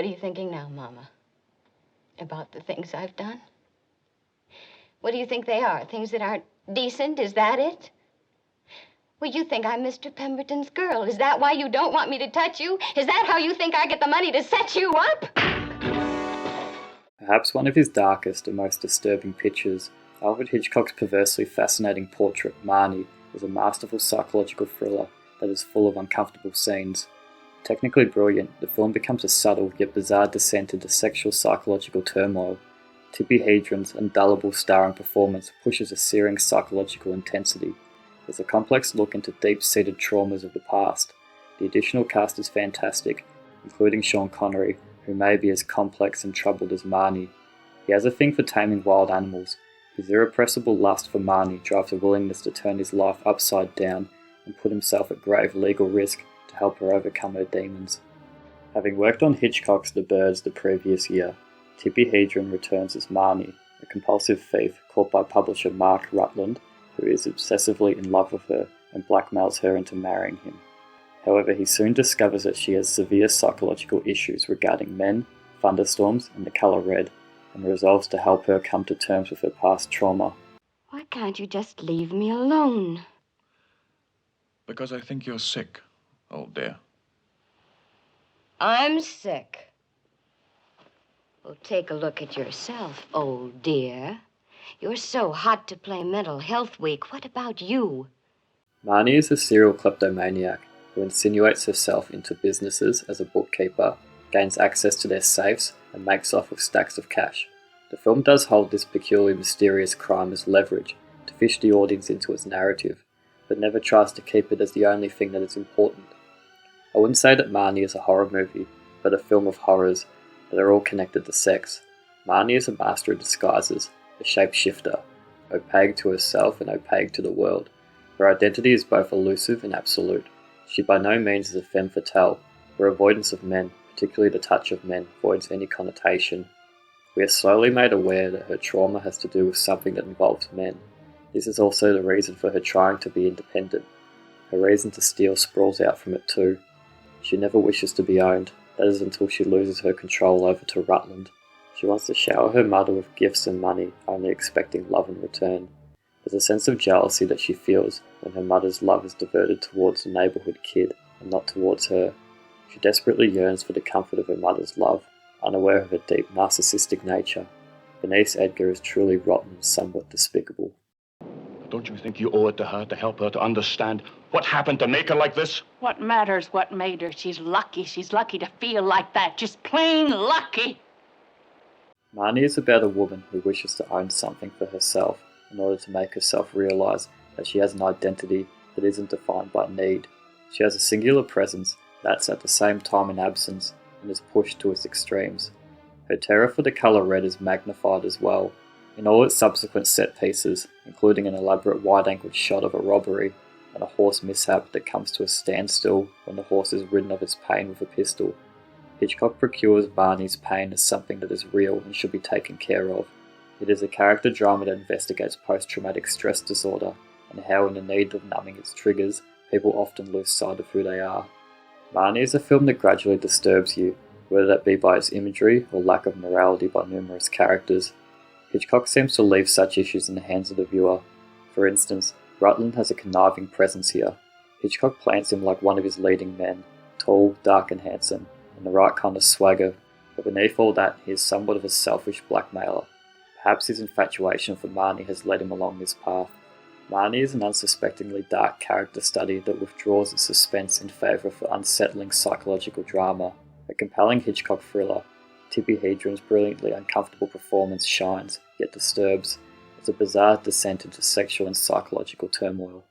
What are you thinking now, Mama? About the things I've done? What do you think they are? Things that aren't decent? Is that it? Well, you think I'm Mr. Pemberton's girl. Is that why you don't want me to touch you? Is that how you think I get the money to set you up? Perhaps one of his darkest and most disturbing pictures, Alfred Hitchcock's perversely fascinating portrait, Marnie, is a masterful psychological thriller that is full of uncomfortable scenes. Technically brilliant, the film becomes a subtle yet bizarre descent into sexual psychological turmoil. Tippi Hedren's indelible starring performance pushes a searing psychological intensity. There's a complex look into deep-seated traumas of the past. The additional cast is fantastic, including Sean Connery, who may be as complex and troubled as Marnie. He has a thing for taming wild animals. His irrepressible lust for Marnie drives a willingness to turn his life upside down and put himself at grave legal risk to help her overcome her demons. Having worked on Hitchcock's The Birds the previous year, Tippi Hedren returns as Marnie, a compulsive thief caught by publisher Mark Rutland, who is obsessively in love with her and blackmails her into marrying him. However, he soon discovers that she has severe psychological issues regarding men, thunderstorms, and the color red, and resolves to help her come to terms with her past trauma. Why can't you just leave me alone? Because I think you're sick, old dear. I'm sick. Well, take a look at yourself, old dear. You're so hot to play Mental Health Week. What about you? Marnie is a serial kleptomaniac who insinuates herself into businesses as a bookkeeper, gains access to their safes, and makes off with stacks of cash. The film does hold this peculiarly mysterious crime as leverage to fish the audience into its narrative, but never tries to keep it as the only thing that is important. I wouldn't say that Marnie is a horror movie, but a film of horrors that are all connected to sex. Marnie is a master of disguises, a shapeshifter, opaque to herself and opaque to the world. Her identity is both elusive and absolute. She by no means is a femme fatale. Her avoidance of men, particularly the touch of men, avoids any connotation. We are slowly made aware that her trauma has to do with something that involves men. This is also the reason for her trying to be independent. Her reason to steal sprawls out from it too. She never wishes to be owned, that is until she loses her control over to Rutland. She wants to shower her mother with gifts and money, only expecting love in return. There's a sense of jealousy that she feels when her mother's love is diverted towards the neighbourhood kid and not towards her. She desperately yearns for the comfort of her mother's love, unaware of her deep narcissistic nature. Bernice Edgar is truly rotten and somewhat despicable. Don't you think you owe it to her to help her to understand what happened to make her like this? What matters what made her? She's lucky. She's lucky to feel like that. Just plain lucky. Marnie is about a woman who wishes to own something for herself in order to make herself realise that she has an identity that isn't defined by need. She has a singular presence that's at the same time an absence and is pushed to its extremes. Her terror for the colour red is magnified as well, in all its subsequent set pieces, including an elaborate wide-angled shot of a robbery and a horse mishap that comes to a standstill when the horse is ridden of its pain with a pistol. Hitchcock procures Marnie's pain as something that is real and should be taken care of. It is a character drama that investigates post-traumatic stress disorder and how in the need of numbing its triggers, people often lose sight of who they are. Marnie is a film that gradually disturbs you, whether that be by its imagery or lack of morality by numerous characters. Hitchcock seems to leave such issues in the hands of the viewer. For instance, Rutland has a conniving presence here. Hitchcock plants him like one of his leading men, tall, dark and handsome, and the right kind of swagger, but beneath all that he is somewhat of a selfish blackmailer. Perhaps his infatuation for Marnie has led him along this path. Marnie is an unsuspectingly dark character study that withdraws its suspense in favour of unsettling psychological drama. A compelling Hitchcock thriller, Tippi Hedren's brilliantly uncomfortable performance shines, yet disturbs. It's a bizarre descent into sexual and psychological turmoil.